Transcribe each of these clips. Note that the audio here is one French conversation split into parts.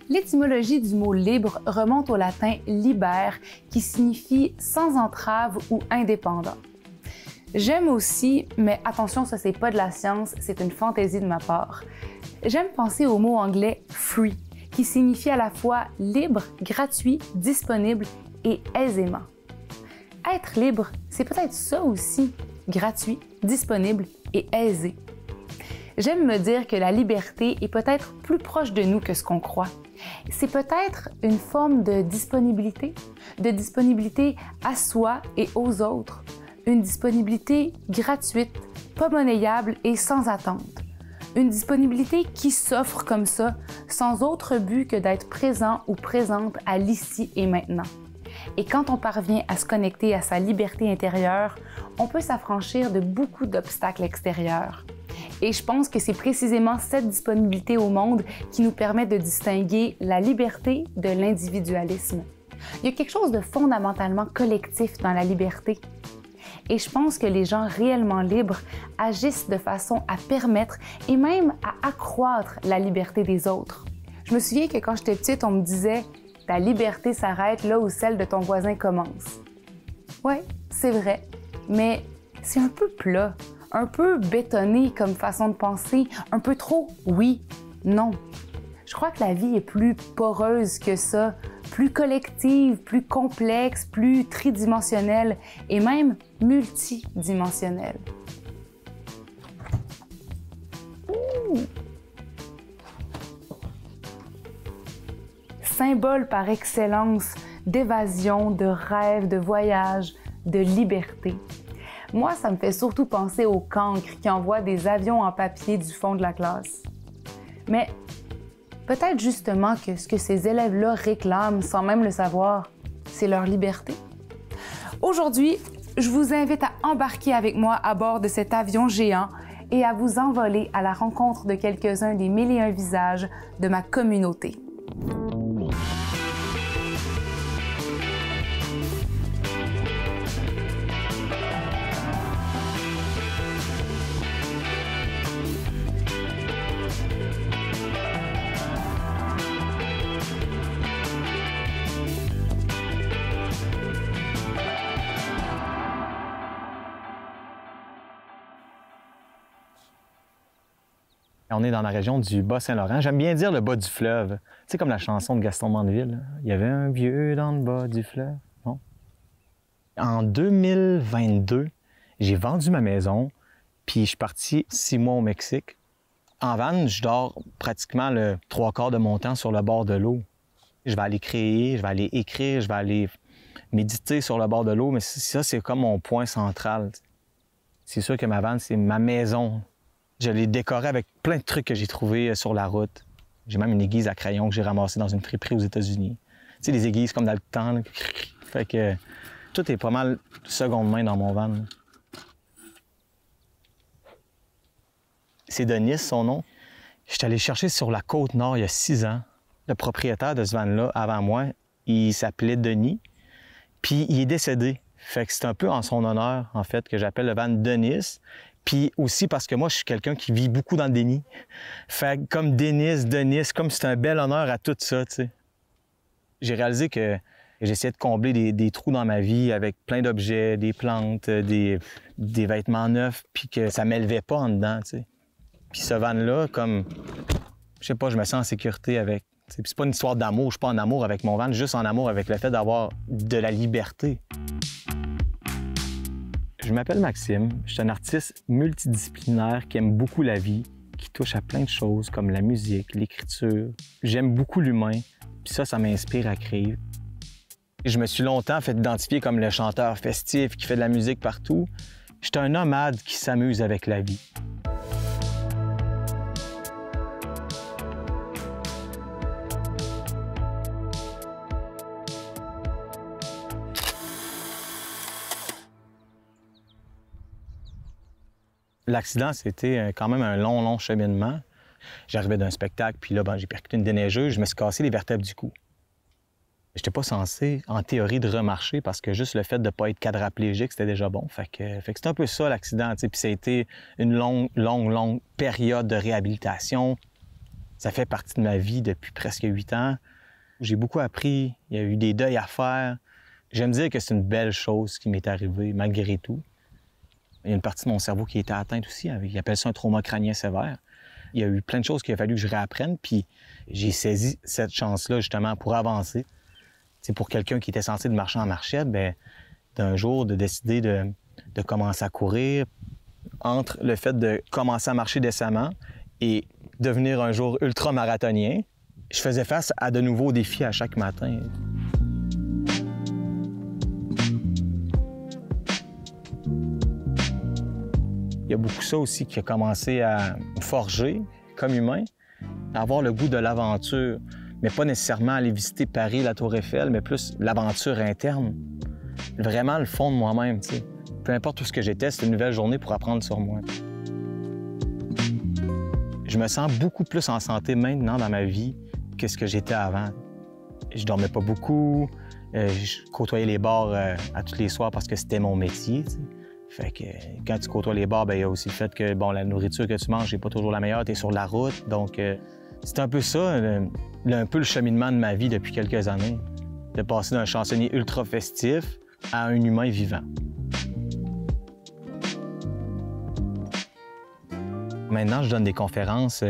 L'étymologie du mot libre remonte au latin liber, qui signifie sans entrave ou indépendant. J'aime aussi, mais attention, ça c'est pas de la science, c'est une fantaisie de ma part. J'aime penser au mot anglais free, qui signifie à la fois libre, gratuit, disponible et aisément. Être libre, c'est peut-être ça aussi, gratuit, disponible et aisé. J'aime me dire que la liberté est peut-être plus proche de nous que ce qu'on croit. C'est peut-être une forme de disponibilité à soi et aux autres, une disponibilité gratuite, pas monnayable et sans attente. Une disponibilité qui s'offre comme ça, sans autre but que d'être présent ou présente à l'ici et maintenant. Et quand on parvient à se connecter à sa liberté intérieure, on peut s'affranchir de beaucoup d'obstacles extérieurs. Et je pense que c'est précisément cette disponibilité au monde qui nous permet de distinguer la liberté de l'individualisme. Il y a quelque chose de fondamentalement collectif dans la liberté. Et je pense que les gens réellement libres agissent de façon à permettre et même à accroître la liberté des autres. Je me souviens que quand j'étais petite, on me disait « ta liberté s'arrête là où celle de ton voisin commence ». Ouais, c'est vrai, mais c'est un peu plat, un peu bétonné comme façon de penser, un peu trop oui, non. Je crois que la vie est plus poreuse que ça, plus collective, plus complexe, plus tridimensionnelle et même multidimensionnelle. Symbole par excellence d'évasion, de rêve, de voyage, de liberté. Moi, ça me fait surtout penser aux cancres qui envoient des avions en papier du fond de la classe. Mais peut-être justement que ce que ces élèves-là réclament, sans même le savoir, c'est leur liberté. Aujourd'hui, je vous invite à embarquer avec moi à bord de cet avion géant et à vous envoler à la rencontre de quelques-uns des 1001 visages de ma communauté. On est dans la région du Bas-Saint-Laurent. J'aime bien dire le bas du fleuve. Tu sais, comme la chanson de Gaston Mandeville. Il y avait un vieux dans le bas du fleuve. Bon. En 2022, j'ai vendu ma maison, puis je suis parti 6 mois au Mexique. En van, je dors pratiquement le 3/4 de mon temps sur le bord de l'eau. Je vais aller créer, je vais aller écrire, je vais aller méditer sur le bord de l'eau, mais ça, c'est comme mon point central. C'est sûr que ma van, c'est ma maison. Je l'ai décoré avec plein de trucs que j'ai trouvés sur la route. J'ai même une aiguise à crayon que j'ai ramassée dans une friperie aux États-Unis. Tu sais, les aiguises comme dans le temps. Là. Fait que tout est pas mal seconde main dans mon van. C'est Denis, son nom. Je suis allé le chercher sur la côte nord il y a 6 ans. Le propriétaire de ce van-là, avant moi, il s'appelait Denis. Puis il est décédé. Fait que c'est un peu en son honneur, en fait, que j'appelle le van Denis. Puis aussi parce que moi, je suis quelqu'un qui vit beaucoup dans le déni. Fait comme Denis, comme c'est un bel honneur à tout ça, tu sais. J'ai réalisé que j'essayais de combler des trous dans ma vie avec plein d'objets, des plantes, des vêtements neufs, puis que ça m'élevait pas en dedans, tu sais. Puis ce van-là, comme, je sais pas, je me sens en sécurité avec. Puis c'est pas une histoire d'amour, je suis pas en amour avec mon van, juste en amour avec le fait d'avoir de la liberté. Je m'appelle Maxime, je suis un artiste multidisciplinaire qui aime beaucoup la vie, qui touche à plein de choses comme la musique, l'écriture. J'aime beaucoup l'humain, puis ça m'inspire à créer. Je me suis longtemps fait identifier comme le chanteur festif qui fait de la musique partout. Je suis un nomade qui s'amuse avec la vie. L'accident, c'était quand même un long cheminement. J'arrivais d'un spectacle, puis là, j'ai percuté une déneigeuse, je me suis cassé les vertèbres du cou. Je n'étais pas censé, en théorie, de remarcher parce que juste le fait de ne pas être quadraplégique, c'était déjà bon. Fait que c'était un peu ça, l'accident. Puis ça a été une longue période de réhabilitation. Ça fait partie de ma vie depuis presque 8 ans. J'ai beaucoup appris, il y a eu des deuils à faire. J'aime dire que c'est une belle chose qui m'est arrivée, malgré tout. Il y a une partie de mon cerveau qui a été atteinte aussi, ils appellent ça un trauma crânien sévère. Il y a eu plein de choses qu'il a fallu que je réapprenne, puis j'ai saisi cette chance-là justement pour avancer. C'est pour quelqu'un qui était censé de marcher en marchette, bien, d'un jour de décider de commencer à courir, entre le fait de commencer à marcher décemment et devenir un jour ultra-marathonien, je faisais face à de nouveaux défis à chaque matin. Il y a beaucoup ça aussi qui a commencé à me forger comme humain, à avoir le goût de l'aventure, mais pas nécessairement aller visiter Paris, la Tour Eiffel, mais plus l'aventure interne. Vraiment le fond de moi-même, tu sais. Peu importe où ce que j'étais, c'est une nouvelle journée pour apprendre sur moi. Je me sens beaucoup plus en santé maintenant dans ma vie que ce que j'étais avant. Je dormais pas beaucoup, je côtoyais les bars à tous les soirs parce que c'était mon métier, tu sais. Fait que quand tu côtoies les bars, bien, il y a aussi le fait que bon, la nourriture que tu manges n'est pas toujours la meilleure, tu es sur la route. Donc, c'est un peu ça, un peu le cheminement de ma vie depuis quelques années. De passer d'un chansonnier ultra festif à un humain vivant. Maintenant, je donne des conférences,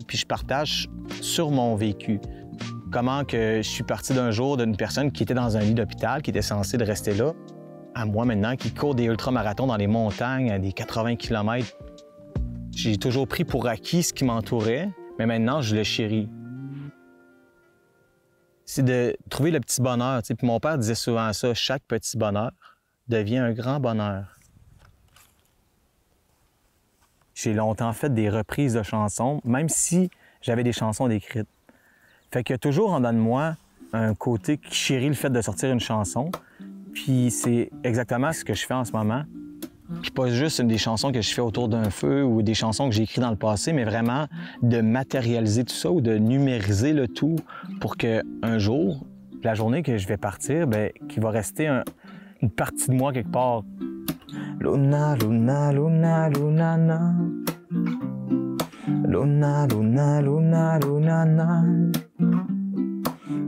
puis je partage sur mon vécu. Comment que je suis parti d'un jour d'une personne qui était dans un lit d'hôpital, qui était censée de rester là, à moi maintenant qui court des ultramarathons dans les montagnes à des 80 km. J'ai toujours pris pour acquis ce qui m'entourait, mais maintenant, je le chéris. C'est de trouver le petit bonheur. Puis mon père disait souvent ça, chaque petit bonheur devient un grand bonheur. J'ai longtemps fait des reprises de chansons, même si j'avais des chansons décrites. Fait qu'il y a toujours en dedans de moi un côté qui chérit le fait de sortir une chanson. Puis c'est exactement ce que je fais en ce moment. Puis pas juste des chansons que je fais autour d'un feu ou des chansons que j'ai écrites dans le passé, mais vraiment de matérialiser tout ça ou de numériser le tout pour qu'un jour, la journée que je vais partir, bien, qu'il va rester une partie de moi quelque part. Luna, luna, luna, luna, na. Luna, luna, luna, luna, na.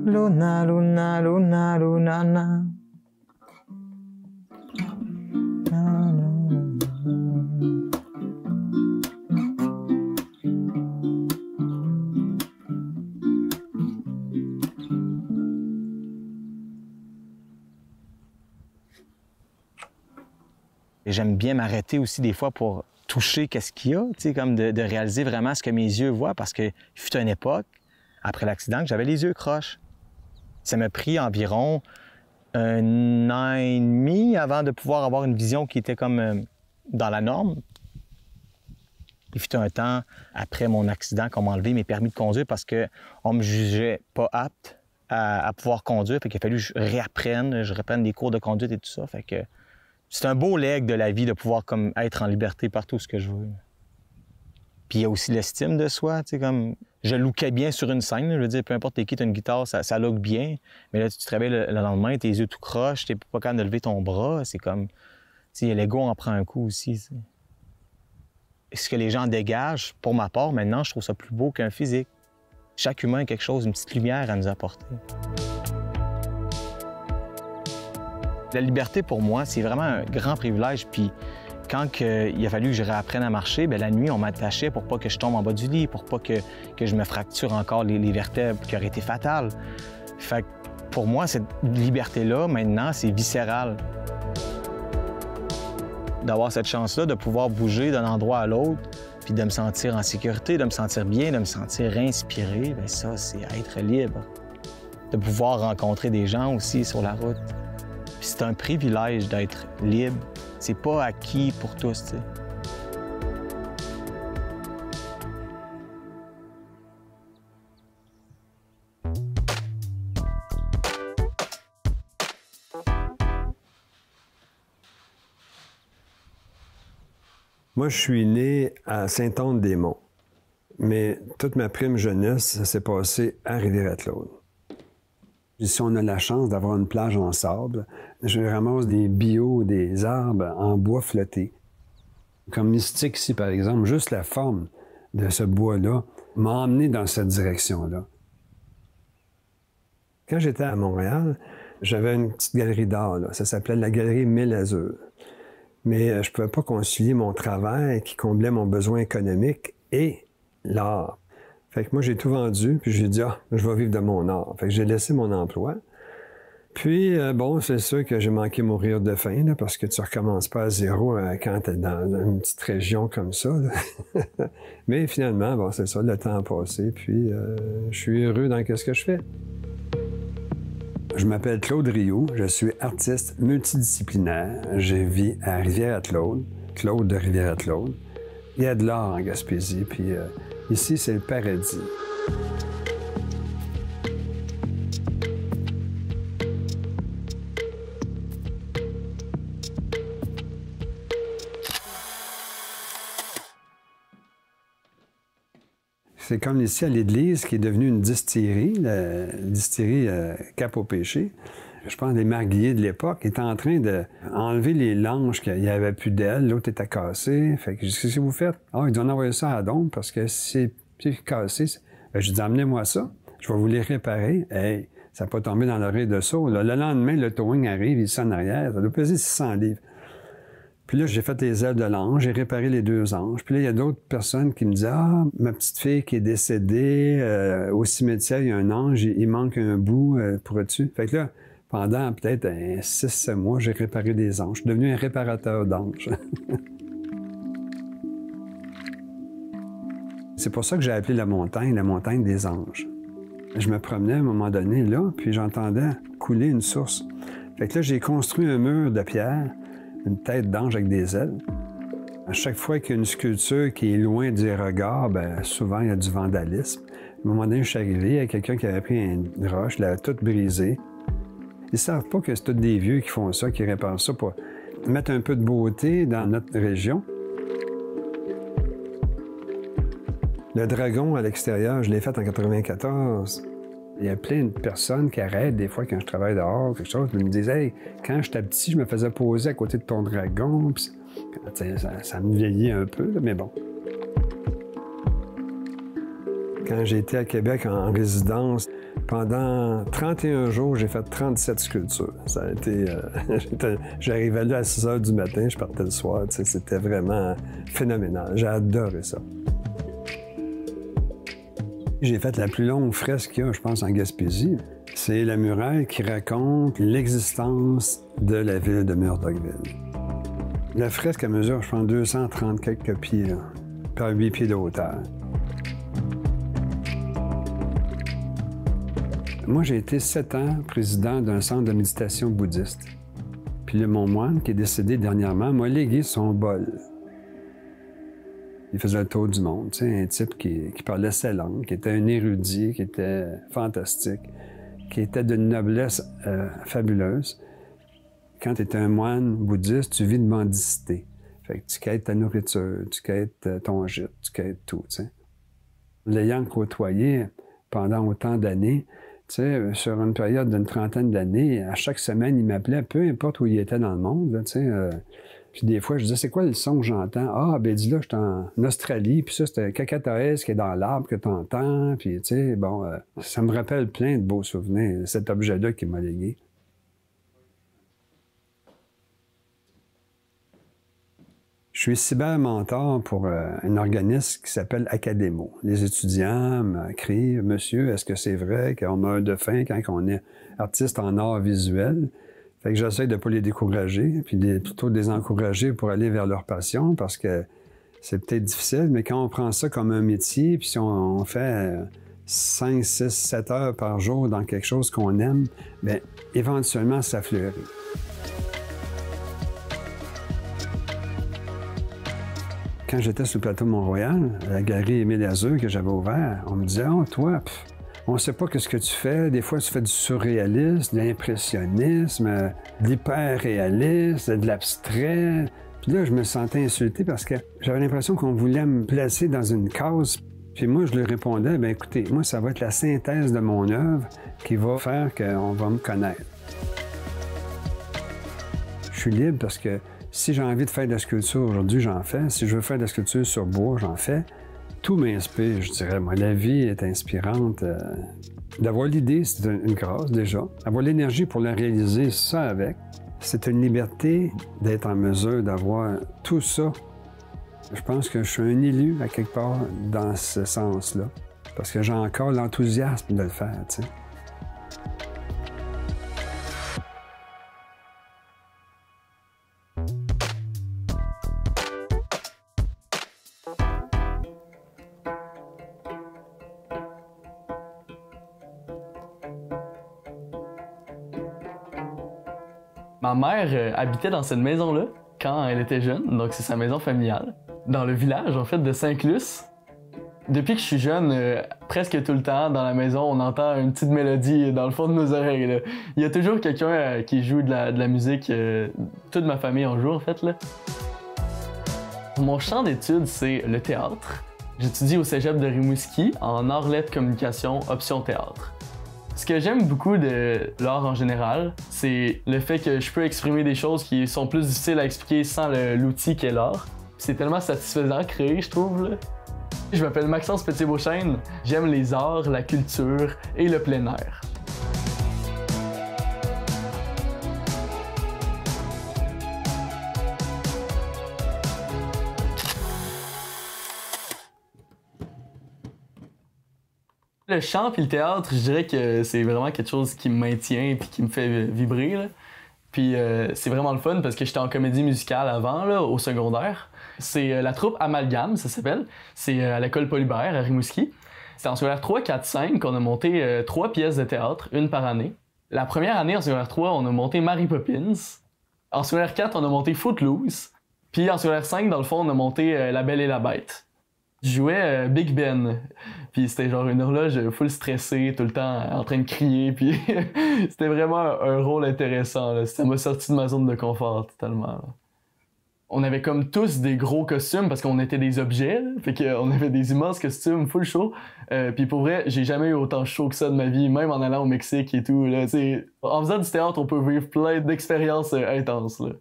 Luna, luna, luna, luna, na. J'aime bien m'arrêter aussi des fois pour toucher qu'est-ce qu'il y a, tu sais, comme de réaliser vraiment ce que mes yeux voient, parce qu'il fut une époque, après l'accident, que j'avais les yeux croches. Ça m'a pris environ 1 an et demi avant de pouvoir avoir une vision qui était comme dans la norme. Il fut un temps, après mon accident, qu'on m'a enlevé mes permis de conduire parce qu'on me jugeait pas apte à pouvoir conduire. Fait qu'il a fallu que je reprenne des cours de conduite et tout ça. Fait que c'est un beau legs de la vie de pouvoir comme être en liberté partout ce que je veux. Puis il y a aussi l'estime de soi, tu sais, comme je lookais bien sur une scène, je veux dire, peu importe t'es qui, t'as une guitare, ça look bien, mais là, tu te réveilles le lendemain, tes yeux tout croches, t'es pas capable de lever ton bras, c'est comme, tu sais, l'ego en prend un coup aussi, t'sais. Ce que les gens dégagent, pour ma part, maintenant, je trouve ça plus beau qu'un physique. Chaque humain a quelque chose, une petite lumière à nous apporter. La liberté, pour moi, c'est vraiment un grand privilège. Puis quand il a fallu que je réapprenne à marcher, bien, la nuit, on m'attachait pour pas que je tombe en bas du lit, pour pas que je me fracture encore les vertèbres qui auraient été fatales. Fait que pour moi, cette liberté-là, maintenant, c'est viscéral. D'avoir cette chance-là de pouvoir bouger d'un endroit à l'autre, puis de me sentir en sécurité, de me sentir bien, de me sentir inspiré, bien ça, c'est être libre. De pouvoir rencontrer des gens aussi sur la route. Puis c'est un privilège d'être libre. C'est pas acquis pour tous, tu sais. Moi, je suis né à Saint-Anne-des-Monts, mais toute ma prime jeunesse, ça s'est passé à Rivière-Claude. Si on a la chance d'avoir une plage en sable, je ramasse des billots, des arbres en bois flotté. Comme Mystique ici, par exemple, juste la forme de ce bois-là m'a emmené dans cette direction-là. Quand j'étais à Montréal, j'avais une petite galerie d'art, là. Ça s'appelait la Galerie Mille Azur. Mais je ne pouvais pas concilier mon travail qui comblait mon besoin économique et l'art. Fait que moi, j'ai tout vendu, puis j'ai dit, je vais vivre de mon art. Fait que j'ai laissé mon emploi. Puis, bon, c'est sûr que j'ai manqué mourir de faim, là, parce que tu recommences pas à zéro quand tu es dans une petite région comme ça. Mais finalement, bon, c'est ça, le temps a passé, puis je suis heureux dans ce que je fais. Je m'appelle Claude Rioux, je suis artiste multidisciplinaire. Je vis à Rivière-à-Claude, Claude de Rivière-à-Claude. Il y a de l'art en Gaspésie, puis ici, c'est le paradis. C'est comme ici à l'église qui est devenue une distillerie, la distillerie Cap au Péché. Je pense que les marguilliers de l'époque étaient en train d'enlever les langes, qu'il n'y avait plus d'ailes, l'autre était cassé. Fait que qu'est-ce que vous faites? Ah, ils doivent envoyer ça à Dom parce que si c'est cassé, ben, je dis amenez-moi ça, je vais vous les réparer. Hey, ça n'a pas tombé dans l'oreille de ça. Le lendemain, le towing arrive, il s'en arrière, ça doit peser 600 livres. Puis là, j'ai fait les ailes de l'ange, j'ai réparé les 2 anges. Puis là, il y a d'autres personnes qui me disent « Ah, ma petite fille qui est décédée, au cimetière, il y a un ange, il manque un bout, pourrais-tu? » Fait que là, pendant peut-être 6-7 mois, j'ai réparé des anges. Je suis devenu un réparateur d'anges. C'est pour ça que j'ai appelé la montagne des anges. Je me promenais à un moment donné là, puis j'entendais couler une source. Fait que là, j'ai construit un mur de pierre, une tête d'ange avec des ailes. À chaque fois qu'il y a une sculpture qui est loin du regard, bien, souvent, il y a du vandalisme. À un moment donné, je suis arrivé, il y a quelqu'un qui avait pris une roche, il l'avait toute brisée. Ils ne savent pas que c'est tous des vieux qui font ça, qui réparent ça pour mettre un peu de beauté dans notre région. Le dragon à l'extérieur, je l'ai fait en 1994. Il y a plein de personnes qui arrêtent des fois quand je travaille dehors ou quelque chose, ils me disent « Hey, quand j'étais petit, je me faisais poser à côté de ton dragon. » Puis, ça me vieillit un peu, là, mais bon. Quand j'ai été à Québec en résidence, pendant 31 jours, j'ai fait 37 sculptures. Ça a été... J'arrivais là à 6 heures du matin, je partais le soir. C'était vraiment phénoménal. J'ai adoré ça. J'ai fait la plus longue fresque qu'il y a, je pense, en Gaspésie. C'est la muraille qui raconte l'existence de la ville de Murdochville. La fresque, elle mesure, je pense, 230 quelques pieds, là, par 8 pieds de hauteur. Moi, j'ai été 7 ans président d'un centre de méditation bouddhiste. Puis là, mon moine, qui est décédé dernièrement, m'a légué son bol. Il faisait le tour du monde, tu sais, un type qui parlait sa langue, qui était un érudit, qui était fantastique, qui était d'une noblesse fabuleuse. Quand tu es un moine bouddhiste, tu vis de mendicité. Fait que tu quêtes ta nourriture, tu quêtes ton gîte, tu quêtes tout, tu sais. L'ayant côtoyé pendant autant d'années, tu sais, sur une période d'une 30aine d'années, à chaque semaine, il m'appelait, peu importe où il était dans le monde, là, tu sais. Puis des fois, je disais, c'est quoi le son que j'entends? Ah, ben dis là, je suis en Australie, puis ça, c'est un cacatoès qui est dans l'arbre que tu entends. Puis, tu sais, bon, ça me rappelle plein de beaux souvenirs, cet objet-là qui m'a légué. Je suis cybermentor pour un organisme qui s'appelle Académo. Les étudiants m'écrivent, « Monsieur, est-ce que c'est vrai qu'on meurt de faim quand on est artiste en art visuel? » Fait que j'essaie de ne pas les décourager, puis plutôt de les encourager pour aller vers leur passion, parce que c'est peut-être difficile, mais quand on prend ça comme un métier, puis si on fait 5, 6, 7 heures par jour dans quelque chose qu'on aime, bien, éventuellement, ça fleurit. Quand j'étais sur le plateau Mont-Royal, à la galerie Émile Azur que j'avais ouvert, on me disait « Oh, toi, on ne sait pas ce que tu fais. Des fois, tu fais du surréalisme, de l'impressionnisme, de l'hyper-réalisme, de l'abstrait. » Puis là, je me sentais insulté parce que j'avais l'impression qu'on voulait me placer dans une case. Puis moi, je lui répondais, « Bien, écoutez, moi, ça va être la synthèse de mon œuvre qui va faire qu'on va me connaître. » Je suis libre parce que si j'ai envie de faire de la sculpture aujourd'hui, j'en fais. Si je veux faire de la sculpture sur bois, j'en fais. Tout m'inspire, je dirais. Moi, la vie est inspirante. D'avoir l'idée, c'est une grâce déjà. Avoir l'énergie pour la réaliser, ça avec. C'est une liberté d'être en mesure d'avoir tout ça. Je pense que je suis un élu, à quelque part, dans ce sens-là. Parce que j'ai encore l'enthousiasme de le faire, tu sais. Ma mère habitait dans cette maison-là quand elle était jeune, donc c'est sa maison familiale, dans le village en fait de Saint-Clus. Depuis que je suis jeune, presque tout le temps dans la maison, on entend une petite mélodie dans le fond de nos oreilles, là. Il y a toujours quelqu'un qui joue de la musique, toute ma famille en joue en fait, là. Mon champ d'études, c'est le théâtre. J'étudie au cégep de Rimouski en arts lettres communication option théâtre. Ce que j'aime beaucoup de l'art en général, c'est le fait que je peux exprimer des choses qui sont plus difficiles à expliquer sans l'outil qu'est l'art. C'est tellement satisfaisant à créer, je trouve, là. Je m'appelle Maxence Petit-Beauchesne, j'aime les arts, la culture et le plein air. Le chant puis le théâtre, je dirais que c'est vraiment quelque chose qui me maintient et qui me fait vibrer, là. Puis c'est vraiment le fun parce que j'étais en comédie musicale avant, là, au secondaire. C'est la troupe Amalgame, ça s'appelle. C'est à l'école Paul-Hubert à Rimouski. C'était en secondaire 3, 4, 5 qu'on a monté 3 pièces de théâtre, une par année. La première année, en secondaire 3, on a monté Mary Poppins. En secondaire 4, on a monté Footloose. Puis en secondaire 5, dans le fond, on a monté La Belle et la Bête. Je jouais Big Ben, puis c'était genre une horloge full stressée, tout le temps en train de crier, puis c'était vraiment un rôle intéressant, là. Ça m'a sorti de ma zone de confort totalement, là. On avait comme tous des gros costumes parce qu'on était des objets, là. Fait qu'on avait des immenses costumes full chaud. Puis pour vrai, j'ai jamais eu autant chaud que ça de ma vie, même en allant au Mexique et tout, là. T'sais, en faisant du théâtre, on peut vivre plein d'expériences intenses, là.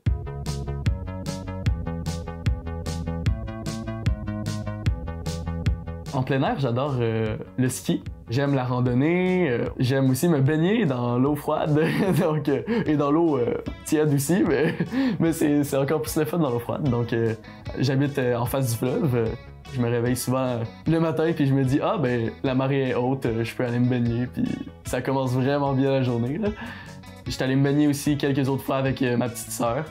En plein air, j'adore le ski. J'aime la randonnée. J'aime aussi me baigner dans l'eau froide donc, et dans l'eau tiède aussi, mais c'est encore plus le fun dans l'eau froide. Donc, j'habite en face du fleuve. Je me réveille souvent le matin puis je me dis « Ah, ben la marée est haute, je peux aller me baigner. » Puis ça commence vraiment bien la journée, là. J'étais allé me baigner aussi quelques autres fois avec ma petite sœur.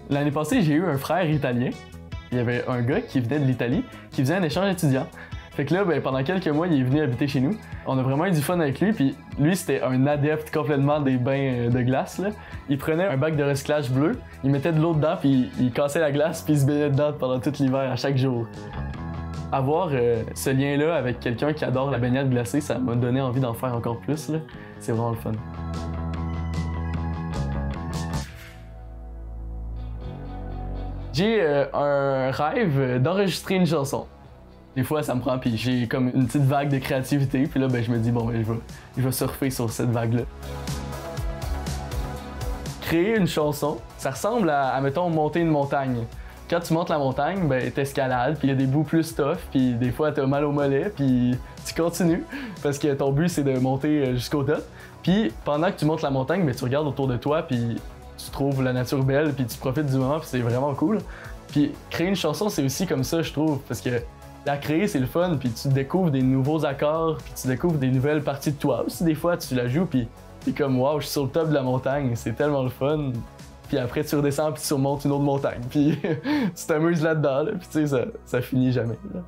L'année passée, j'ai eu un frère italien. Il y avait un gars qui venait de l'Italie, qui faisait un échange étudiant. Fait que là, ben, pendant quelques mois, il est venu habiter chez nous. On a vraiment eu du fun avec lui, puis lui, c'était un adepte complètement des bains de glace, là. Il prenait un bac de recyclage bleu, il mettait de l'eau dedans, puis il cassait la glace, puis il se baignait dedans pendant tout l'hiver, à chaque jour. Avoir ce lien-là avec quelqu'un qui adore la baignade glacée, ça m'a donné envie d'en faire encore plus, là. C'est vraiment le fun. J'ai un rêve d'enregistrer une chanson. Des fois, ça me prend, puis j'ai comme une petite vague de créativité, puis là, ben, je me dis, bon, ben, je vais surfer sur cette vague-là. Créer une chanson, ça ressemble à, mettons, monter une montagne. Quand tu montes la montagne, ben, t'escalades, puis il y a des bouts plus tough, puis des fois, t'as mal au mollet, puis tu continues, parce que ton but, c'est de monter jusqu'au top. Puis pendant que tu montes la montagne, ben, tu regardes autour de toi, puis tu trouves la nature belle, puis tu profites du moment, puis c'est vraiment cool. Puis créer une chanson, c'est aussi comme ça, je trouve, parce que la créer, c'est le fun, puis tu découvres des nouveaux accords, puis tu découvres des nouvelles parties de toi aussi. Des fois, tu la joues, puis t'es comme « Wow, je suis sur le top de la montagne, c'est tellement le fun ». Puis après, tu redescends, puis tu surmontes une autre montagne, puis tu t'amuses là-dedans, là, puis tu sais, ça finit jamais, là.